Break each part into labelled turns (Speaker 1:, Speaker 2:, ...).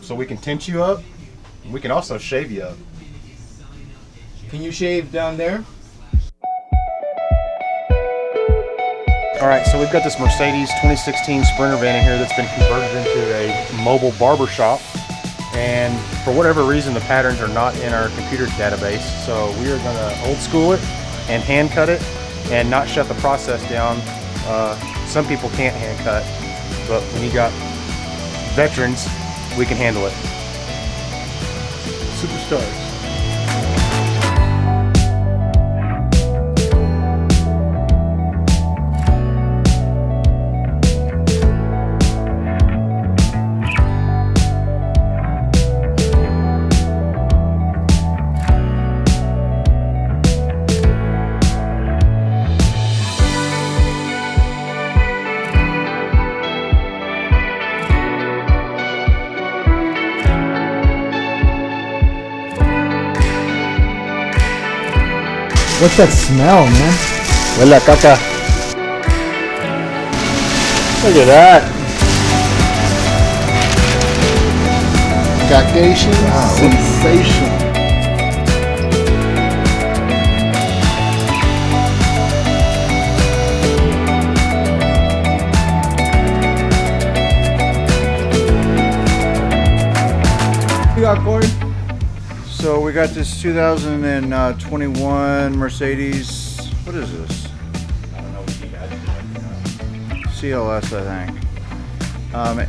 Speaker 1: so we can tint you up. We can also shave you up.
Speaker 2: Can you shave down there?
Speaker 1: All right, so we've got this Mercedes 2016 Sprinter van in here that's been converted into a mobile barber shop. And for whatever reason, the patterns are not in our computer database. So we are gonna old school it and hand cut it and not shut the process down. Some people can't hand cut, but when you got veterans, we can handle it.
Speaker 3: Superstars.
Speaker 4: What's that smell, man?
Speaker 1: Huele a caca. Look at that.
Speaker 3: Caucasian sensation.
Speaker 2: You got Corey? So we got this 2021 Mercedes, what is this?
Speaker 1: I don't know what you guys do.
Speaker 2: CLS, I think.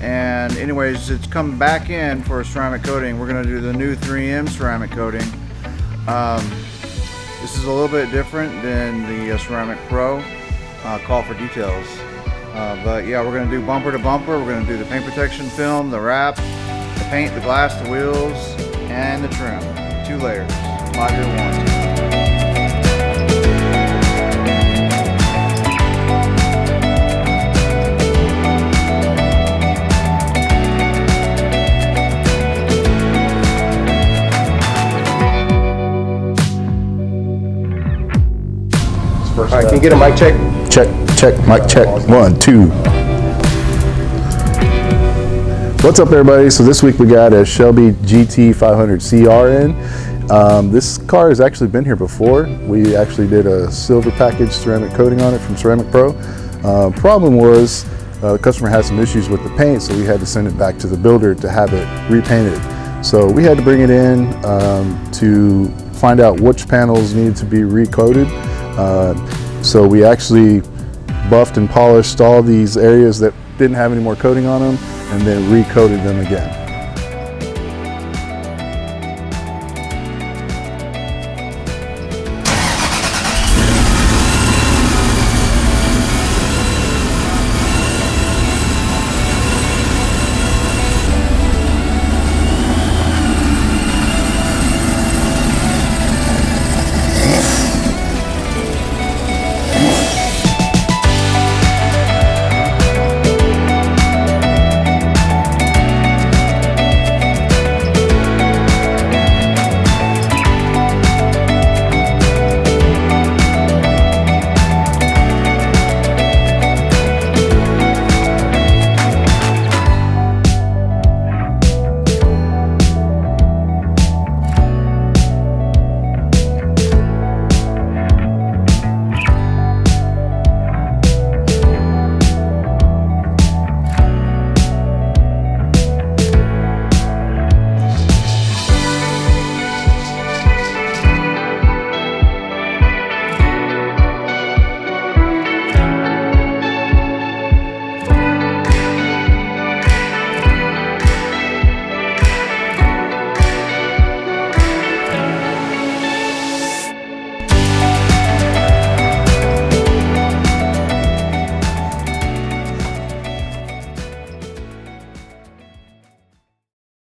Speaker 2: And anyways, it's come back in for a ceramic coating. We're gonna do the new 3M ceramic coating. This is a little bit different than the Ceramic Pro call for details. But yeah, we're gonna do bumper to bumper. We're gonna do the paint protection film, the wrap, the paint, the glass, the wheels, and the trim. 2 layers, 5-year warranty.
Speaker 1: All right, can you get a mic check?
Speaker 3: Check, mic check. 1, 2. What's up, everybody? So this week we got a Shelby GT500 CR in. This car has actually been here before. We actually did a silver package ceramic coating on it from Ceramic Pro. Problem was the customer had some issues with the paint, so we had to send it back to the builder to have it repainted. So we had to bring it in to find out which panels needed to be recoated. So we actually buffed and polished all these areas that didn't have any more coating on them, and then recoated them again.